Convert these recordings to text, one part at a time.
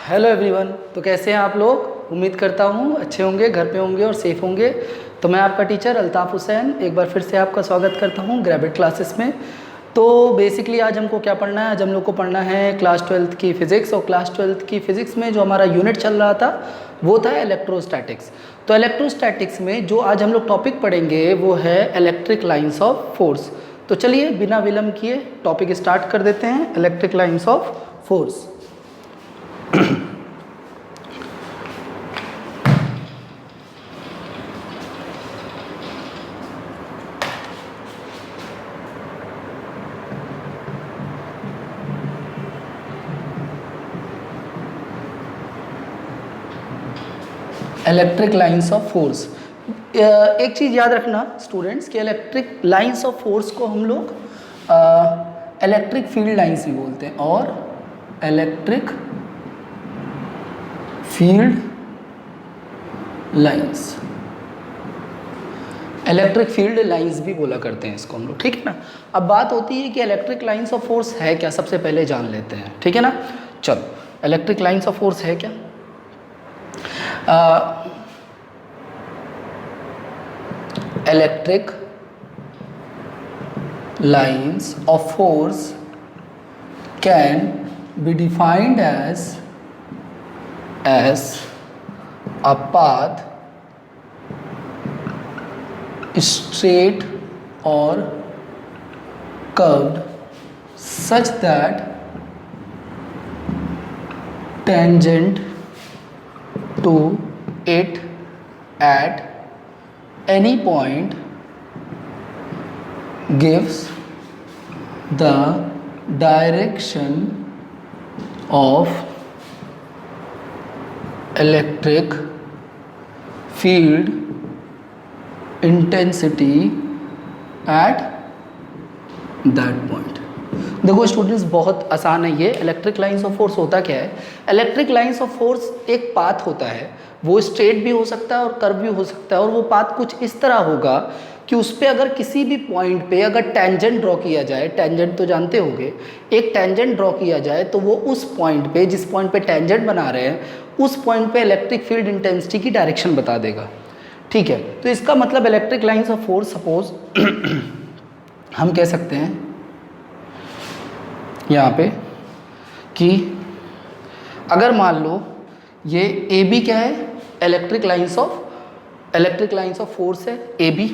Hello everyone. तो कैसे हैं आप लोग? उम्मीद करता हूँ अच्छे होंगे, घर पे होंगे और सेफ़ होंगे। तो मैं आपका टीचर अल्ताफ़ हुसैन एक बार फिर से आपका स्वागत करता हूँ ग्रेविट क्लासेस में। तो बेसिकली आज हमको क्या पढ़ना है? आज हम लोग को पढ़ना है क्लास 12th की फ़िज़िक्स। और क्लास 12th की फ़िज़िक्स में जो हमारा यूनिट चल रहा था वो था इलेक्ट्रोस्टैटिक्स। तो इलेक्ट्रोस्टैटिक्स में जो आज हम लोग टॉपिक पढ़ेंगे वो है इलेक्ट्रिक लाइन्स ऑफ फोर्स। तो चलिए बिना विलम्ब किए टॉपिक स्टार्ट कर देते हैं, electric lines of force. Electric lines of force. एक चीज़ याद रखना स्टूडेंट्स कि इलेक्ट्रिक लाइन्स ऑफ फोर्स को हम लोग इलेक्ट्रिक फील्ड लाइन्स भी बोलते हैं और electric field lines, electric field lines भी बोला करते हैं इसको हम लोग, ठीक है ना। अब बात होती है कि इलेक्ट्रिक लाइन्स ऑफ फोर्स है क्या, सबसे पहले जान लेते हैं, ठीक है ना। चलो, इलेक्ट्रिक लाइन्स ऑफ फोर्स है क्या? Electric lines of force can be defined as a path straight or curved such that tangent to it at any point gives the direction of electric field intensity at that point. देखो students, बहुत आसान है ये। Electric lines of force होता क्या है? Electric lines of force एक path होता है, वो स्ट्रेट भी हो सकता है और कर्व भी हो सकता है। और वो पाथ कुछ इस तरह होगा कि उस पर अगर किसी भी पॉइंट पे अगर टेंजेंट ड्रॉ किया जाए, टेंजेंट तो जानते होंगे, एक टेंजेंट ड्रॉ किया जाए तो वो उस पॉइंट पे, जिस पॉइंट पे टेंजेंट बना रहे हैं, उस पॉइंट पे इलेक्ट्रिक फील्ड इंटेंसिटी की डायरेक्शन बता देगा, ठीक है। तो इसका मतलब electric lines of force, suppose हम कह सकते हैं यहाँ पे कि अगर मान लो ये ए बी क्या है, इलेक्ट्रिक लाइन्स ऑफ फोर्स है ए बी।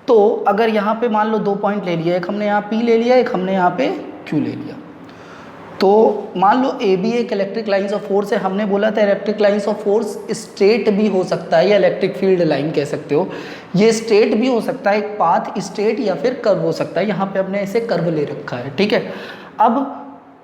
तो अगर यहाँ पे मान लो दो पॉइंट ले लिया, एक हमने यहाँ P ले लिया, एक हमने यहाँ पे Q ले लिया। तो मान लो ए बी एक इलेक्ट्रिक लाइन्स ऑफ फोर्स है। हमने बोला था electric lines of force straight भी हो सकता है या इलेक्ट्रिक फील्ड लाइन कह सकते हो। ये स्ट्रेट भी हो सकता है, एक पाथ स्ट्रेट या फिर कर्व हो सकता है। यहाँ पे हमने ऐसे कर्व ले रखा है, ठीक है। अब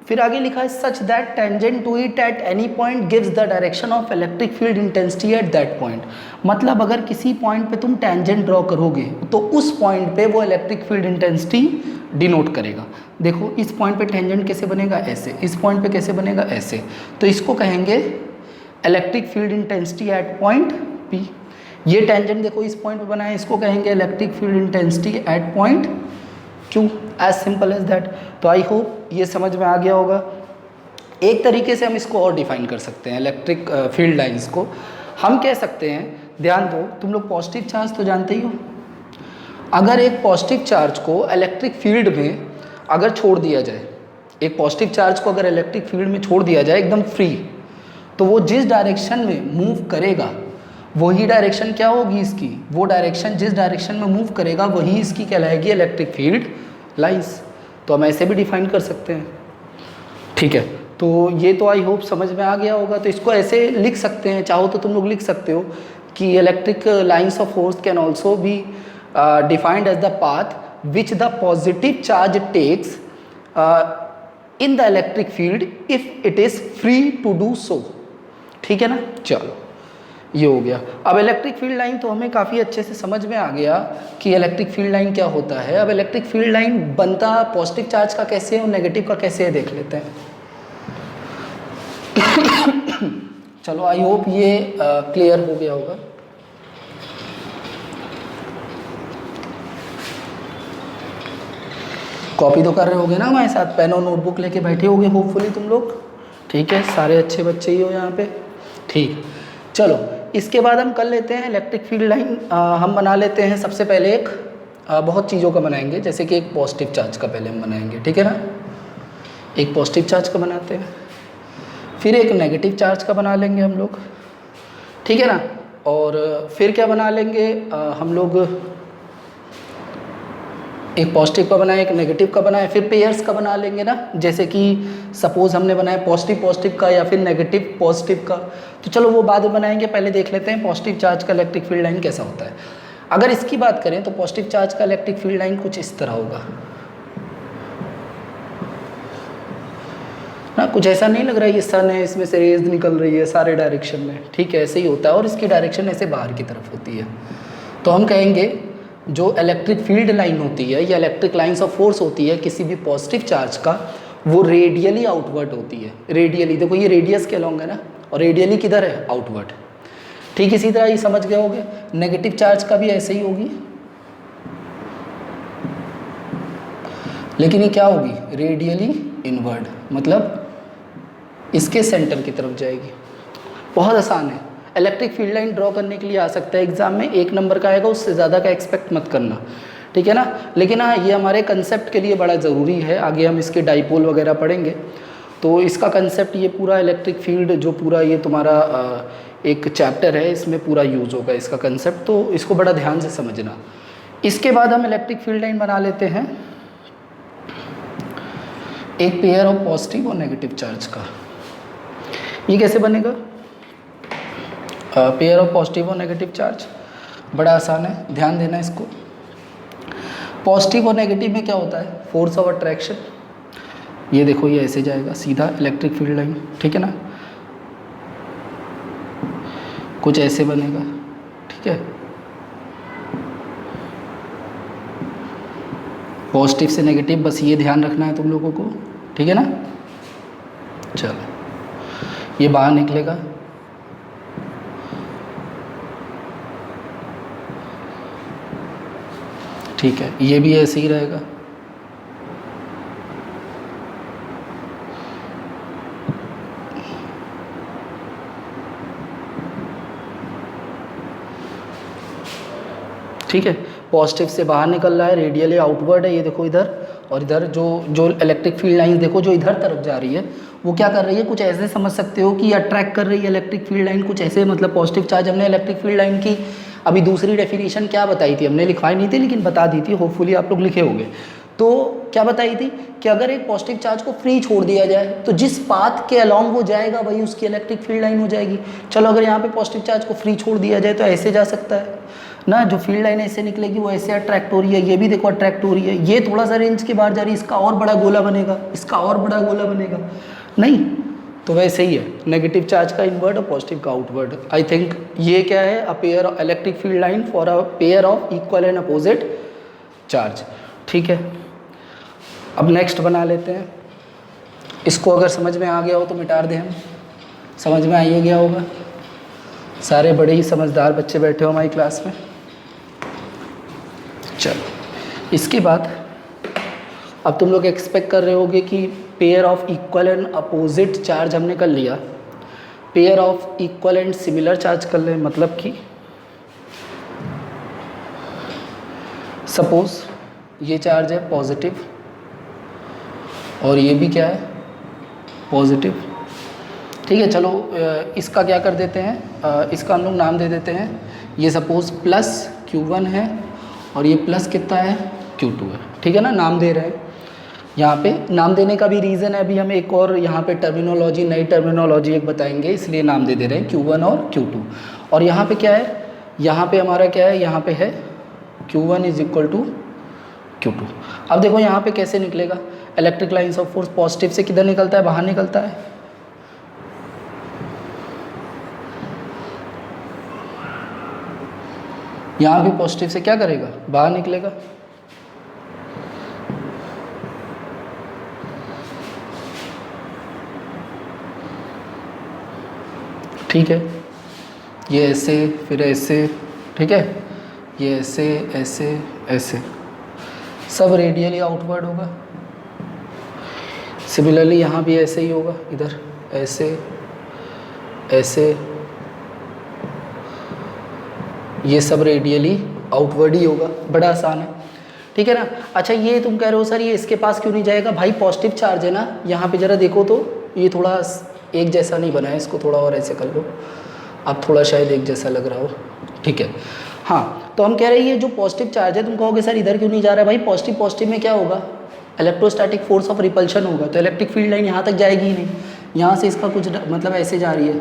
फिर आगे लिखा है such that tangent to it at any point gives the direction of electric field intensity at that point. मतलब अगर किसी पॉइंट पे तुम टेंजेंट ड्रॉ करोगे तो उस पॉइंट पे वो इलेक्ट्रिक फील्ड इंटेंसिटी डिनोट करेगा। देखो इस पॉइंट पे टेंजेंट कैसे बनेगा, ऐसे। इस पॉइंट पे कैसे बनेगा, ऐसे। तो इसको कहेंगे electric field intensity at point P। ये टेंजेंट देखो इस पॉइंट पे बना है, इसको कहेंगे electric field intensity at point Q। As simple as that. तो आई होप ये समझ में आ गया होगा। एक तरीके से हम इसको और डिफाइन कर सकते हैं इलेक्ट्रिक फील्ड लाइंस को। हम कह सकते हैं, ध्यान दो, तुम लोग पॉजिटिव चार्ज तो जानते ही हो। अगर एक पॉजिटिव चार्ज को इलेक्ट्रिक फील्ड में अगर छोड़ दिया जाए, एक पॉजिटिव चार्ज को अगर इलेक्ट्रिक फील्ड में छोड़ दिया जाए एकदम फ्री, तो वो जिस डायरेक्शन में मूव करेगा वही डायरेक्शन क्या होगी इसकी, वो डायरेक्शन जिस डायरेक्शन में मूव करेगा वही इसकी कहलाएगी इलेक्ट्रिक फील्ड लाइंस। तो हम ऐसे भी डिफाइन कर सकते हैं, ठीक है। तो ये तो आई होप समझ में आ गया होगा। तो इसको ऐसे लिख सकते हैं, चाहो तो तुम लोग लिख सकते हो कि electric lines of force can also be defined as the path which the positive charge takes in the electric field if it is free to do so, ठीक है ना। चलो ये हो गया। अब इलेक्ट्रिक फील्ड लाइन तो हमें काफ़ी अच्छे से समझ में आ गया कि इलेक्ट्रिक फील्ड लाइन क्या होता है। अब इलेक्ट्रिक फील्ड लाइन बनता पॉजिटिव चार्ज का कैसे है और नेगेटिव का कैसे है देख लेते हैं। चलो आई होप ये क्लियर हो गया होगा। कॉपी तो कर रहे होगे ना हमारे साथ, पेन और नोटबुक लेके बैठे होगे होपफुली तुम लोग, ठीक है, सारे अच्छे बच्चे ही हो यहाँ पे। ठीक, चलो इसके बाद हम कर लेते हैं इलेक्ट्रिक फील्ड लाइन। हम बना लेते हैं सबसे पहले एक बहुत चीज़ों का बनाएंगे, जैसे कि एक पॉजिटिव चार्ज का पहले हम बनाएंगे, ठीक है ना। एक पॉजिटिव चार्ज का बनाते हैं, फिर एक नेगेटिव चार्ज का बना लेंगे हम लोग, ठीक है ना। और फिर क्या बना लेंगे हम लोग, एक पॉजिटिव का बनाए, एक नेगेटिव का बनाए, फिर पेयर्स का बना लेंगे ना। जैसे कि सपोज हमने बनाया पॉजिटिव पॉजिटिव का या फिर नेगेटिव पॉजिटिव का, तो चलो वो बाद में बनाएंगे, पहले देख लेते हैं पॉजिटिव चार्ज का इलेक्ट्रिक फील्ड लाइन कैसा होता है। अगर इसकी बात करें तो पॉजिटिव चार्ज का इलेक्ट्रिक फील्ड लाइन कुछ इस तरह होगा ना। कुछ ऐसा नहीं लग रहा है ये सन है, इसमें से रेज निकल रही है सारे डायरेक्शन में, ठीक है, ऐसे ही होता है। और इसकी डायरेक्शन ऐसे बाहर की तरफ होती है। तो हम कहेंगे जो इलेक्ट्रिक फील्ड लाइन होती है या इलेक्ट्रिक लाइंस ऑफ फोर्स होती है किसी भी पॉजिटिव चार्ज का, वो रेडियली आउटवर्ड होती है। रेडियली, देखो ये रेडियस के अलॉन्ग है ना, और रेडियली किधर है, आउटवर्ड। ठीक, इसी तरह ये समझ गए होगे। नेगेटिव चार्ज का भी ऐसे ही होगी, लेकिन ये क्या होगी, रेडियली इनवर्ड, मतलब इसके सेंटर की तरफ जाएगी। बहुत आसान है, इलेक्ट्रिक फील्ड लाइन ड्रॉ करने के लिए आ सकता है एग्जाम में, 1 नंबर का आएगा, उससे ज़्यादा का एक्सपेक्ट मत करना, ठीक है ना। लेकिन हाँ, ये हमारे कंसेप्ट के लिए बड़ा ज़रूरी है, आगे हम इसके डाइपोल वगैरह पढ़ेंगे तो इसका कंसेप्ट, ये पूरा इलेक्ट्रिक फील्ड जो पूरा ये तुम्हारा एक चैप्टर है, इसमें पूरा यूज़ होगा इसका कंसेप्ट, तो इसको बड़ा ध्यान से समझना। इसके बाद हम इलेक्ट्रिक फील्ड लाइन बना लेते हैं एक पेयर ऑफ पॉजिटिव और नेगेटिव चार्ज का। ये कैसे बनेगा, पेयर ऑफ पॉजिटिव और नेगेटिव चार्ज, बड़ा आसान है, ध्यान देना इसको। पॉजिटिव और नेगेटिव में क्या होता है, फोर्स ऑफ अट्रैक्शन। ये देखो ये ऐसे जाएगा सीधा इलेक्ट्रिक फील्ड लाइन, ठीक है ना, कुछ ऐसे बनेगा, ठीक है। पॉजिटिव से नेगेटिव, बस ये ध्यान रखना है तुम लोगों को, ठीक है ना। चलो ये बाहर निकलेगा, ठीक है, ये भी ऐसे ही रहेगा। ठीक है, पॉजिटिव से बाहर निकल रहा है, रेडियली आउटवर्ड है, ये देखो इधर, और इधर जो इलेक्ट्रिक फील्ड लाइन देखो जो इधर तरफ जा रही है, वो क्या कर रही है, कुछ ऐसे समझ सकते हो कि अट्रैक्ट कर रही है इलेक्ट्रिक फील्ड लाइन, कुछ ऐसे, मतलब पॉजिटिव चार्ज। हमने इलेक्ट्रिक फील्ड लाइन की अभी दूसरी डेफिनेशन क्या बताई थी, हमने लिखवाई नहीं थी लेकिन बता दी थी, होपफुली आप लोग लिखे होंगे। तो क्या बताई थी कि अगर एक पॉजिटिव चार्ज को फ्री छोड़ दिया जाए तो जिस पाथ के अलॉन्ग वो जाएगा वही उसकी इलेक्ट्रिक फील्ड लाइन हो जाएगी। चलो अगर यहाँ पे पॉजिटिव चार्ज को फ्री छोड़ दिया जाए तो ऐसे जा सकता है ना, जो फील्ड लाइन ऐसे निकलेगी वो ऐसे अट्रैक्ट हो रही है, ये भी देखो अट्रैक्ट हो रही है, ये थोड़ा सा रेंज के बाहर जा रही है, इसका और बड़ा गोला बनेगा, इसका और बड़ा गोला बनेगा, नहीं तो वैसे ही है, नेगेटिव चार्ज का इनवर्ड और पॉजिटिव का आउटवर्ड। आई थिंक ये क्या है, a pair of electric field line for a pair of equal and opposite charge, ठीक है। अब नेक्स्ट बना लेते हैं, इसको अगर समझ में आ गया हो तो मिटा दें हम, समझ में आ ही गया होगा, सारे बड़े ही समझदार बच्चे बैठे हो हमारी क्लास में। चलो इसके बाद अब तुम लोग एक्सपेक्ट कर रहे होगे कि pair of equal and opposite charge हमने कर लिया, pair of equal and similar charge कर लें, मतलब कि सपोज ये चार्ज है पॉजिटिव और ये भी क्या है पॉजिटिव, ठीक है। चलो इसका क्या कर देते हैं, इसका हम लोग नाम दे देते हैं, ये सपोज प्लस Q1 है और ये प्लस कितना है Q2 है, ठीक है ना, नाम दे रहे हैं। यहाँ पे नाम देने का भी रीज़न है, अभी हम एक और यहाँ पे टर्मिनोलॉजी, नई टर्मिनोलॉजी एक बताएंगे, इसलिए नाम दे रहे हैं Q1 और Q2। और यहाँ पे क्या है, यहाँ पे हमारा क्या है, यहाँ पे है Q1 is equal to Q2। अब देखो यहाँ पे कैसे निकलेगा, electric lines of force positive से किधर निकलता है, बाहर निकलता है, यहाँ भी पॉजिटिव से क्या करेगा, बाहर निकलेगा, ठीक है। ये ऐसे फिर ऐसे, ठीक है, ये ऐसे ऐसे ऐसे, सब रेडियली आउटवर्ड होगा। सिमिलरली यहाँ भी ऐसे ही होगा, इधर ऐसे ऐसे, ये सब रेडियली आउटवर्ड ही होगा, बड़ा आसान है, ठीक है ना। अच्छा ये तुम कह रहे हो सर ये इसके पास क्यों नहीं जाएगा, भाई पॉजिटिव चार्ज है ना, यहाँ पे ज़रा देखो तो ये थोड़ा एक जैसा नहीं बना है, इसको थोड़ा और ऐसे कर लो, अब थोड़ा शायद एक जैसा लग रहा हो, ठीक है। हाँ तो हम कह रहे हैं ये जो पॉजिटिव चार्ज है, तुम कहोगे सर इधर क्यों नहीं जा रहा है, भाई पॉजिटिव पॉजिटिव में क्या होगा, इलेक्ट्रोस्टैटिक फोर्स ऑफ रिपल्शन होगा, तो इलेक्ट्रिक फील्ड लाइन यहाँ तक जाएगी ही नहीं, यहाँ से इसका कुछ मतलब ऐसे जा रही है,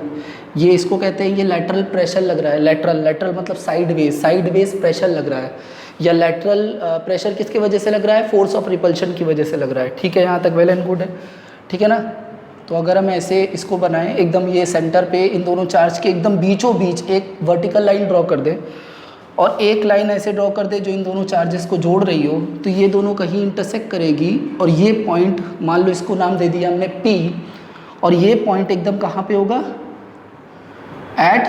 ये इसको कहते हैं ये लैटरल प्रेशर लग रहा है, लैटरल मतलब साइडवेज प्रेशर लग रहा है, या लैटरल प्रेशर किसकी वजह से लग रहा है, फोर्स ऑफ रिपल्शन की वजह से लग रहा है, ठीक है, यहाँ तक वेल एंड गुड है, ठीक है ना। तो अगर हम ऐसे इसको बनाएं एकदम, ये सेंटर पे इन दोनों चार्ज के एकदम बीचों बीच एक वर्टिकल लाइन ड्रॉ कर दें और एक लाइन ऐसे ड्रॉ कर दे जो इन दोनों चार्जेस को जोड़ रही हो, तो ये दोनों कहीं इंटरसेक्ट करेगी और ये पॉइंट मान लो इसको नाम दे दिया हमने P, और ये पॉइंट एकदम कहाँ पे होगा, एट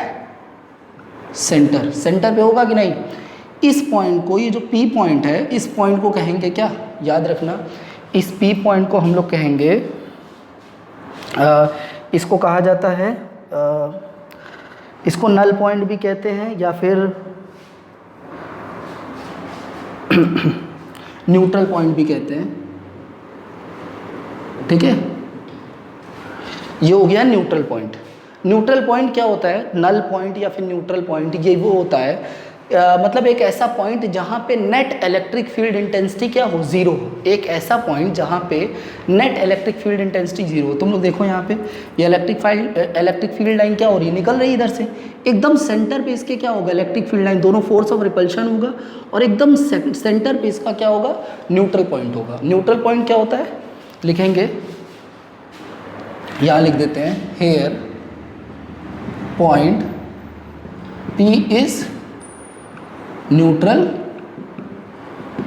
सेंटर पे होगा कि नहीं। इस पॉइंट को, ये जो P पॉइंट है, इस पॉइंट को कहेंगे क्या, याद रखना, इस P पॉइंट को हम लोग कहेंगे इसको कहा जाता है इसको नल पॉइंट भी कहते हैं या फिर न्यूट्रल पॉइंट भी कहते हैं, ठीक है। ये हो गया न्यूट्रल पॉइंट। न्यूट्रल पॉइंट क्या होता है, नल पॉइंट या फिर न्यूट्रल पॉइंट, ये वो होता है मतलब एक ऐसा पॉइंट जहाँ पे नेट इलेक्ट्रिक फील्ड इंटेंसिटी क्या हो, जीरो हो, एक ऐसा पॉइंट जहाँ पे net electric field intensity zero हो। तुम लोग देखो यहाँ पे ये इलेक्ट्रिक फील्ड लाइन क्या हो रही है, निकल रही है इधर से, एकदम सेंटर पे इसके क्या होगा, इलेक्ट्रिक फील्ड लाइन, दोनों फोर्स ऑफ रिपल्शन होगा और एकदम सेंटर पे इसका क्या होगा, न्यूट्रल पॉइंट होगा। न्यूट्रल पॉइंट क्या होता है, लिखेंगे, यहाँ लिख देते हैं, here point P is neutral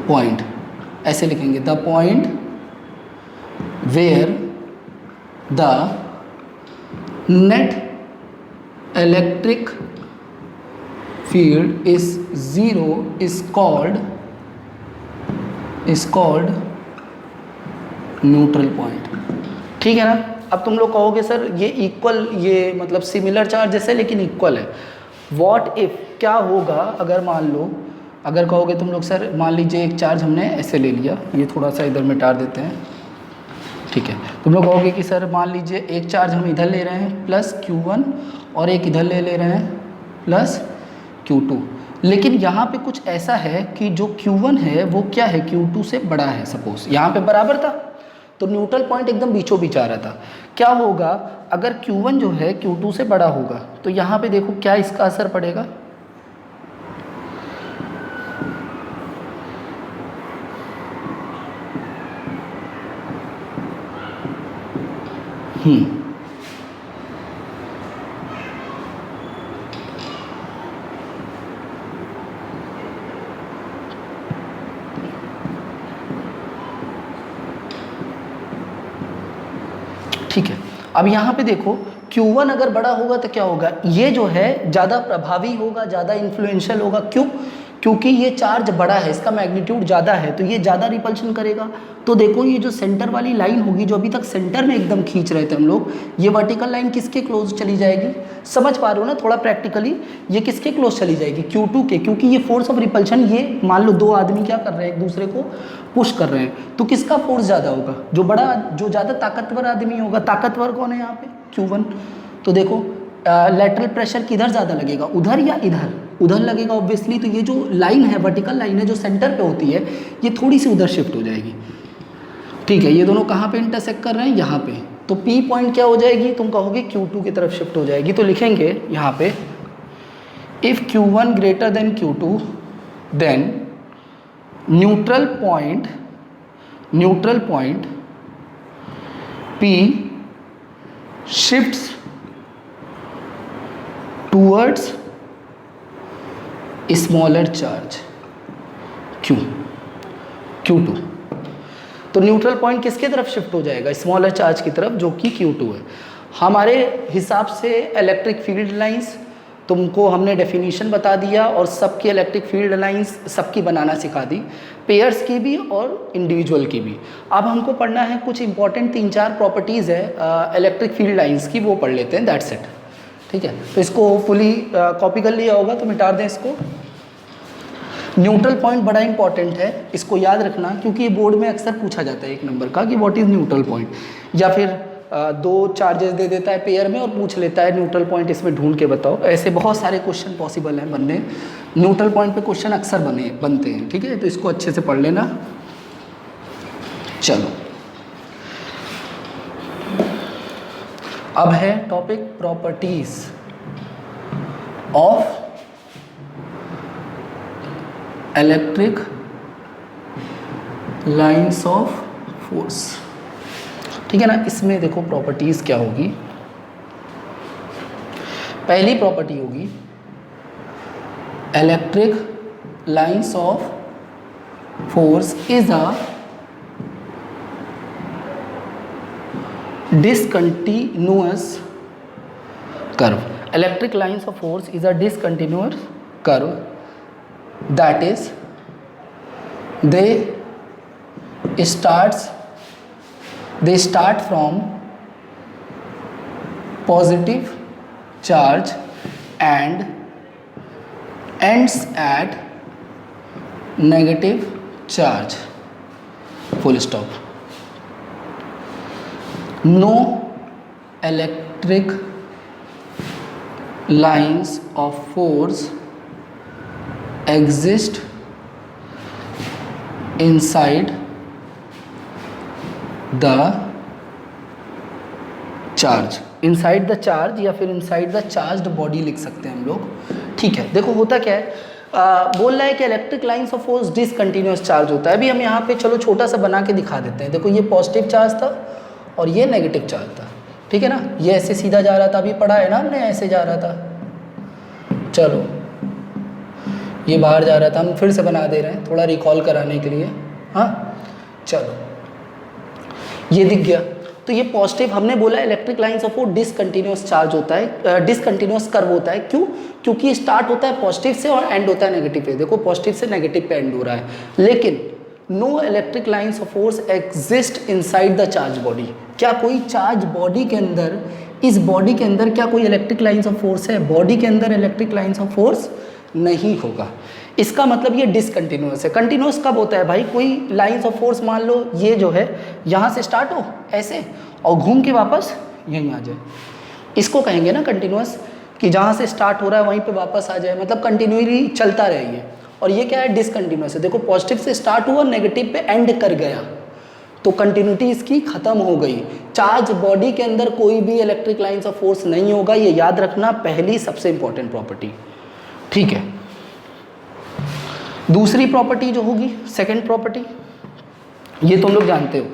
point, ऐसे लिखेंगे, the point where the net electric field is zero is called neutral point, ठीक है ना। अब तुम लोग कहोगे सर ये इक्वल, ये मतलब सिमिलर चार्जेस है लेकिन इक्वल है, व्हाट इफ, क्या होगा अगर मान लो, अगर कहोगे तुम लोग सर मान लीजिए एक चार्ज हमने ऐसे ले लिया, ये थोड़ा सा इधर मिटा देते हैं, ठीक है। तुम लोग कहोगे कि सर मान लीजिए एक चार्ज हम इधर ले रहे हैं प्लस Q1 और एक इधर ले रहे हैं प्लस Q2, लेकिन यहाँ पे कुछ ऐसा है कि जो Q1 है वो क्या है, Q2 से बड़ा है, सपोज यहाँ पे बराबर था तो न्यूट्रल पॉइंट एकदम बीचों बीच आ रहा था। क्या होगा अगर Q1 जो है Q2 से बड़ा होगा, तो यहाँ पे देखो क्या इसका असर पड़ेगा, ठीक है। अब यहाँ पे देखो Q1 अगर बड़ा होगा तो क्या होगा, ये जो है ज़्यादा प्रभावी होगा, ज़्यादा इन्फ्लुएंशियल होगा, क्यों, क्योंकि ये चार्ज बड़ा है, इसका मैग्नीट्यूड ज़्यादा है, तो ये ज़्यादा रिपल्शन करेगा। तो देखो ये जो सेंटर वाली लाइन होगी, जो अभी तक सेंटर में एकदम खींच रहे थे हम लोग, ये वर्टिकल लाइन किसके क्लोज चली जाएगी, समझ पा रहे हो ना थोड़ा प्रैक्टिकली, ये किसके क्लोज चली जाएगी, Q2 के, क्योंकि ये फोर्स ऑफ रिपल्शन, ये मान लो दो आदमी क्या कर रहे हैं, एक दूसरे को पुश कर रहे हैं, तो किसका फोर्स ज़्यादा होगा, जो बड़ा, जो ज़्यादा ताकतवर आदमी होगा। ताकतवर कौन है यहाँ पे, Q1। तो देखो लैटरल प्रेशर किधर ज़्यादा लगेगा, उधर या इधर, उधर लगेगा ऑब्वियसली। तो ये जो लाइन है, वर्टिकल लाइन है जो सेंटर पे होती है, ये थोड़ी सी उधर शिफ्ट हो जाएगी, ठीक है। ये दोनों कहाँ पे इंटरसेक्ट कर रहे हैं, यहाँ पे, तो P पॉइंट क्या हो जाएगी, तुम कहोगे Q2 की तरफ शिफ्ट हो जाएगी। तो लिखेंगे यहाँ पे, if Q1 greater than Q2 then neutral point P shifts towards smaller charge Q2। तो न्यूट्रल पॉइंट किसके तरफ शिफ्ट हो जाएगा, स्मॉलर चार्ज की तरफ, जो कि Q2 है हमारे हिसाब से इलेक्ट्रिक फील्ड लाइंस। तुमको हमने डेफिनेशन बता दिया और सबकी इलेक्ट्रिक फील्ड लाइंस सबकी बनाना सिखा दी, पेयर्स की भी और इंडिविजुअल की भी। अब हमको पढ़ना है कुछ इंपॉर्टेंट 3-4 प्रॉपर्टीज़ है इलेक्ट्रिक फील्ड लाइंस की, वो पढ़ लेते हैं, दैट्स इट। ठीक है, तो इसको होपफुली कॉपी कर लिया होगा तो मिटा दें इसको। न्यूट्रल पॉइंट बड़ा इंपॉर्टेंट है, इसको याद रखना, क्योंकि ये बोर्ड में अक्सर पूछा जाता है 1 नंबर का कि व्हाट इज़ न्यूट्रल पॉइंट, या फिर 2 चार्जेस दे देता है पेयर में और पूछ लेता है न्यूट्रल पॉइंट इसमें ढूंढ के बताओ। ऐसे बहुत सारे क्वेश्चन पॉसिबल हैं बनने, न्यूट्रल पॉइंट पे क्वेश्चन अक्सर बनते हैं। ठीक है, तो इसको अच्छे से पढ़ लेना। चलो, अब है topic properties of electric lines of force. ठीक है ना, इसमें देखो प्रॉपर्टीज क्या होगी। पहली प्रॉपर्टी होगी electric lines of force is a discontinuous curve. Electric lines of force is a discontinuous curve, that is they start from positive charge and ends at negative charge, full stop. No electric lines of force exist inside the charge, inside the charge या फिर inside the charged body लिख सकते हैं हम लोग। ठीक है, देखो होता क्या है, बोल रहा है कि electric lines of force discontinuous charge होता है। अभी हम यहाँ पे चलो छोटा सा बना के दिखा देते हैं। देखो ये पॉजिटिव चार्ज था और ये नेगेटिव चार्ज था। ठीक है ना, ये ऐसे सीधा जा रहा था, अभी पढ़ा है ना हमने, ऐसे जा रहा था। चलो ये बाहर जा रहा था, हम फिर से बना दे रहे हैं थोड़ा रिकॉल कराने के लिए। हाँ चलो, ये दिख गया। तो ये पॉजिटिव, हमने बोला electric lines of force discontinuous charge होता है, डिसकंटिन्यूअस कर्व होता है। क्यों? क्योंकि स्टार्ट होता है पॉजिटिव से और एंड होता है नेगेटिव पे। देखो पॉजिटिव से नेगेटिव पे एंड हो रहा है। लेकिन no electric lines of force exist inside the charge body. क्या कोई चार्ज बॉडी के अंदर, इस बॉडी के अंदर क्या कोई इलेक्ट्रिक लाइंस ऑफ फोर्स है? बॉडी के अंदर इलेक्ट्रिक लाइंस ऑफ फोर्स नहीं होगा। इसका मतलब ये डिसकंटिन्यूअस है। कंटिन्यूअस कब होता है भाई? कोई लाइंस ऑफ फोर्स मान लो ये जो है यहाँ से स्टार्ट हो ऐसे और घूम के वापस यहीं आ जाए, इसको कहेंगे ना कंटिन्यूअस, कि जहाँ से स्टार्ट हो रहा है वहीं पे वापस आ जाए, मतलब कंटिन्यूअली चलता रहे ये। और ये क्या है? डिसकंटिन्यूअस है। देखो पॉजिटिव से स्टार्ट हुआ, नेगेटिव पे एंड कर गया, तो कंटिन्यूटी इसकी खत्म हो गई। चार्ज बॉडी के अंदर कोई भी इलेक्ट्रिक लाइंस ऑफ फोर्स नहीं होगा, ये याद रखना, पहली सबसे इंपॉर्टेंट प्रॉपर्टी। ठीक है, दूसरी प्रॉपर्टी जो होगी, सेकंड प्रॉपर्टी, ये तुम लोग जानते हो,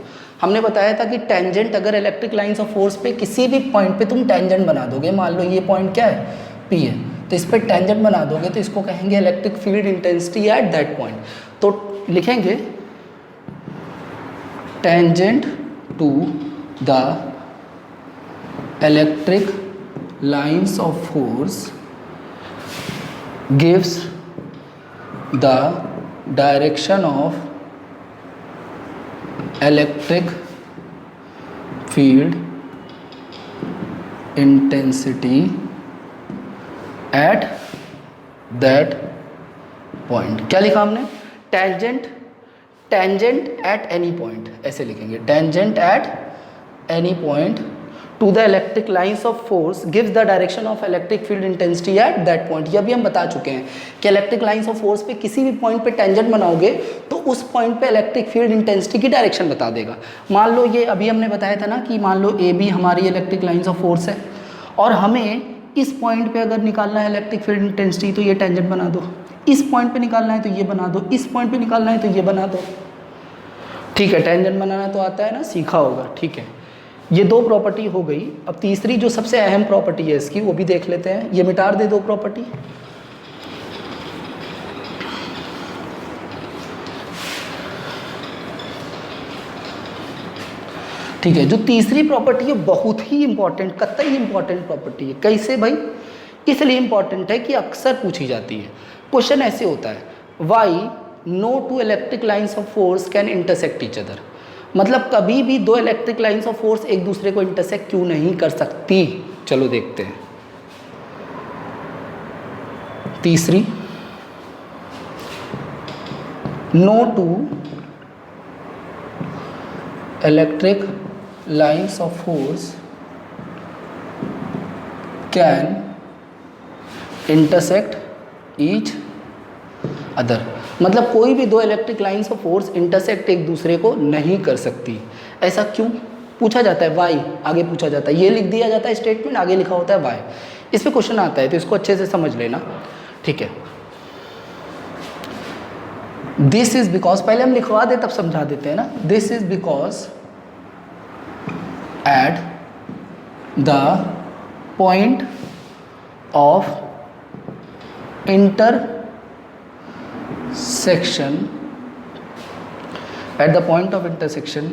हमने बताया था कि टेंजेंट, अगर इलेक्ट्रिक लाइंस ऑफ फोर्स पे किसी भी पॉइंट पे तुम टेंजेंट बना दोगे, मान लो ये पॉइंट क्या है? P है, तो इस पर टेंजेंट बना दोगे तो इसको कहेंगे electric field intensity at that point. तो लिखेंगे tangent to the electric lines of force gives the direction of electric field intensity at that point। क्या लिखा हमने? Tangent, tangent at any point, ऐसे लिखेंगे, tangent at any point two the electric lines of force gives the direction of electric field intensity at that point. ये अभी हम बता चुके हैं कि इलेक्ट्रिक लाइंस ऑफ फोर्स पे किसी भी पॉइंट पे टेंजेंट बनाओगे तो उस पॉइंट पे इलेक्ट्रिक फील्ड इंटेंसिटी की डायरेक्शन बता देगा। मान लो ये अभी हमने बताया था ना कि मान लो ए बी हमारी इलेक्ट्रिक लाइंस ऑफ फोर्स है और हमें इस पॉइंट पे अगर निकालना है इलेक्ट्रिक फील्ड इंटेंसिटी तो ये टेंजेंट बना दो, इस पॉइंट पे निकालना है तो ये बना दो, इस पॉइंट पे निकालना है तो ये बना दो। ठीक है, टेंजेंट बनाना तो आता है ना, सीखा होगा। ठीक है, ये दो प्रॉपर्टी हो गई। अब तीसरी जो सबसे अहम प्रॉपर्टी है इसकी, वो भी देख लेते हैं। ये मिटा दे दो प्रॉपर्टी। ठीक है, जो तीसरी प्रॉपर्टी है बहुत ही इंपॉर्टेंट, कतई इंपॉर्टेंट प्रॉपर्टी है। कैसे भाई? इसलिए इंपॉर्टेंट है कि अक्सर पूछी जाती है। क्वेश्चन ऐसे होता है, why no two electric lines of force can intersect each other, मतलब कभी भी दो इलेक्ट्रिक लाइन्स ऑफ फोर्स एक दूसरे को इंटरसेक्ट क्यों नहीं कर सकती। चलो देखते हैं। तीसरी, no two electric lines of force can intersect each other, मतलब कोई भी दो electric lines of force intersect एक दूसरे को नहीं कर सकती। ऐसा क्यों पूछा जाता है, वाई आगे पूछा जाता है, ये लिख दिया जाता है स्टेटमेंट, आगे लिखा होता है वाई। इस पे क्वेश्चन आता है तो इसको अच्छे से समझ लेना, ठीक है। दिस इज बिकॉज, पहले हम लिखवा दे तब समझा देते हैं ना। This is because at the point of intersection, at the point of intersection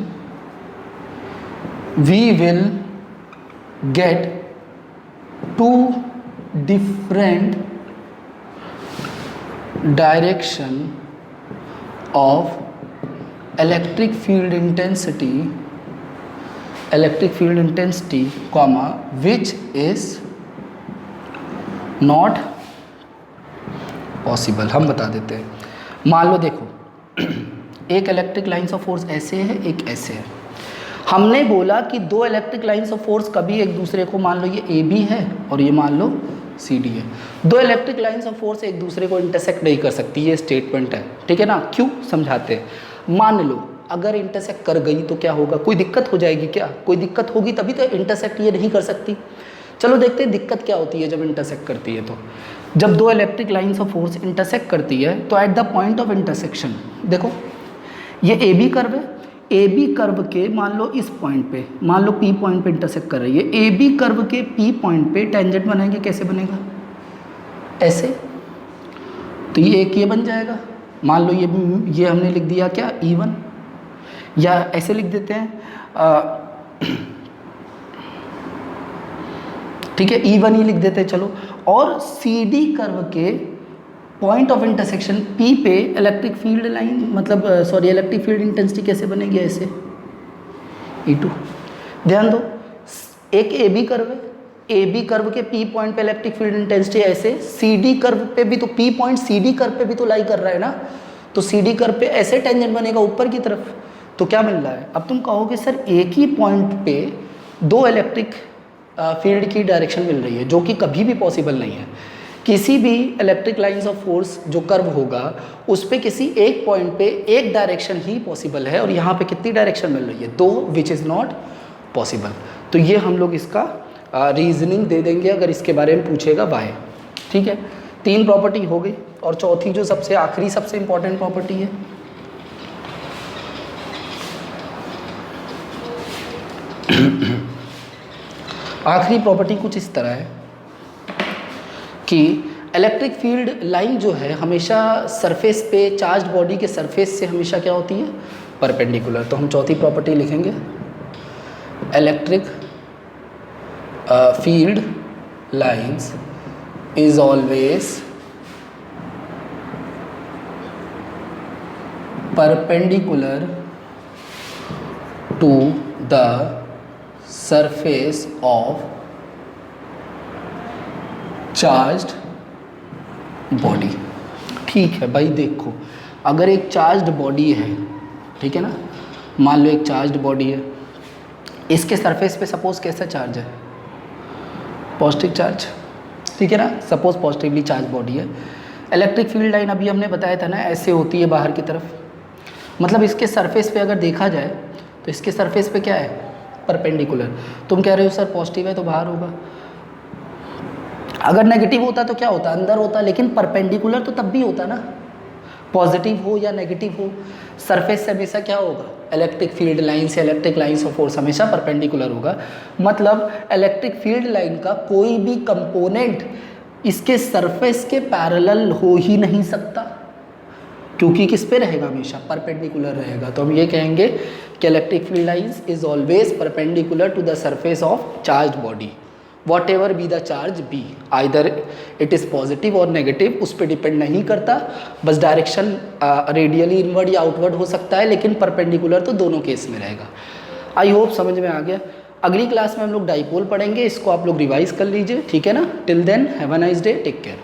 we will get two different direction of electric field intensity, comma which is not possible. हम बता देते हैं, मान लो देखो एक इलेक्ट्रिक लाइन्स ऑफ फोर्स ऐसे है, एक ऐसे है। हमने बोला कि दो इलेक्ट्रिक लाइन्स ऑफ फोर्स कभी एक दूसरे को, मान लो ये ए बी है और ये मान लो सी डी है, दो इलेक्ट्रिक लाइन्स ऑफ फोर्स एक दूसरे को इंटरसेक्ट नहीं कर सकती, ये स्टेटमेंट है, ठीक है ना। क्यों समझाते हैं। मान लो अगर इंटरसेक्ट कर गई तो क्या होगा, कोई दिक्कत हो जाएगी क्या, कोई दिक्कत होगी तभी तो इंटरसेक्ट ये नहीं कर सकती। चलो देखते हैं दिक्कत क्या होती है जब इंटरसेक्ट करती है। तो जब दो electric lines of force intersect करती है तो at the point of intersection, देखो ये ए बी कर्व है, ए बी कर्व के मान लो इस पॉइंट पे, मान लो पी पॉइंट पे इंटरसेक्ट कर रही है, ए बी कर्व के पी पॉइंट पे टेंजेंट बनाएंगे, कैसे बनेगा, ऐसे, तो ये एक ये बन जाएगा। मान लो ये हमने लिख दिया क्या E1, या ऐसे लिख देते हैं ठीक है E1 ही लिख देते हैं चलो। और सी डी कर्व के पॉइंट ऑफ इंटरसेक्शन P पे इलेक्ट्रिक फील्ड लाइन, मतलब सॉरी इलेक्ट्रिक फील्ड इंटेंसिटी कैसे बनेगी, ऐसे E2। ध्यान दो एक ए बी कर्व है, ए बी कर्व के P पॉइंट पे इलेक्ट्रिक फील्ड इंटेंसिटी ऐसे, सी डी कर्व पे भी तो P point C D curve पे भी तो लाई कर रहा है ना, तो सी डी कर्व पे ऐसे टेंजेंट बनेगा ऊपर की तरफ। तो क्या मिल रहा है, अब तुम कहोगे सर एक ही पॉइंट पे दो इलेक्ट्रिक फील्ड की डायरेक्शन मिल रही है, जो कि कभी भी पॉसिबल नहीं है। किसी भी इलेक्ट्रिक लाइंस ऑफ फोर्स जो कर्व होगा उस पे किसी एक पॉइंट पे एक डायरेक्शन ही पॉसिबल है, और यहाँ पे कितनी डायरेक्शन मिल रही है, दो, विच इज़ नॉट पॉसिबल। तो ये हम लोग इसका रीजनिंग दे देंगे अगर इसके बारे में पूछेगा वाई, ठीक है। तीन प्रॉपर्टी हो गई, और चौथी जो सबसे आखिरी सबसे इंपॉर्टेंट प्रॉपर्टी है, आखिरी प्रॉपर्टी कुछ इस तरह है कि इलेक्ट्रिक फील्ड लाइन जो है हमेशा सरफेस पे, चार्ज बॉडी के सरफेस से हमेशा क्या होती है, परपेंडिकुलर। तो हम चौथी प्रॉपर्टी लिखेंगे, electric field lines is always perpendicular to the surface of charged body. ठीक है भाई, देखो अगर एक चार्ज्ड बॉडी है, ठीक है ना, मान लो एक चार्ज्ड बॉडी है, इसके सरफेस पे सपोज कैसा चार्ज है, पॉजिटिव चार्ज, ठीक है ना, सपोज पॉजिटिवली चार्ज बॉडी है। इलेक्ट्रिक फील्ड लाइन अभी हमने बताया था ना, ऐसे होती है बाहर की तरफ, मतलब इसके सरफेस पे अगर देखा जाए तो इसके सरफेस पे क्या है, परपेंडिकुलर। तुम कह रहे हो सर पॉजिटिव है तो बाहर होगा, अगर नेगेटिव होता तो क्या होता, अंदर होता, लेकिन परपेंडिकुलर तो तब भी होता ना, पॉजिटिव हो या नेगेटिव हो, सरफेस से हमेशा क्या होगा, इलेक्ट्रिक फील्ड लाइन से इलेक्ट्रिक लाइन्स ऑफ फोर्स हमेशा परपेंडिकुलर होगा। मतलब इलेक्ट्रिक फील्ड लाइन का कोई भी कंपोनेंट इसके सरफेस के पैरेलल हो ही नहीं सकता, क्योंकि किस पे रहेगा, हमेशा परपेंडिकुलर रहेगा। तो हम ये कहेंगे कि electric field lines is always perpendicular to the surface of charged body. Whatever be the charge be, either it is positive और नेगेटिव, उस पर डिपेंड नहीं करता, बस डायरेक्शन रेडियली इनवर्ड या आउटवर्ड हो सकता है, लेकिन परपेंडिकुलर तो दोनों केस में रहेगा। आई होप समझ में आ गया। अगली क्लास में हम लोग डाइपोल पढ़ेंगे, इसको आप लोग रिवाइज कर लीजिए, ठीक है ना। Till then have a nice day, take care.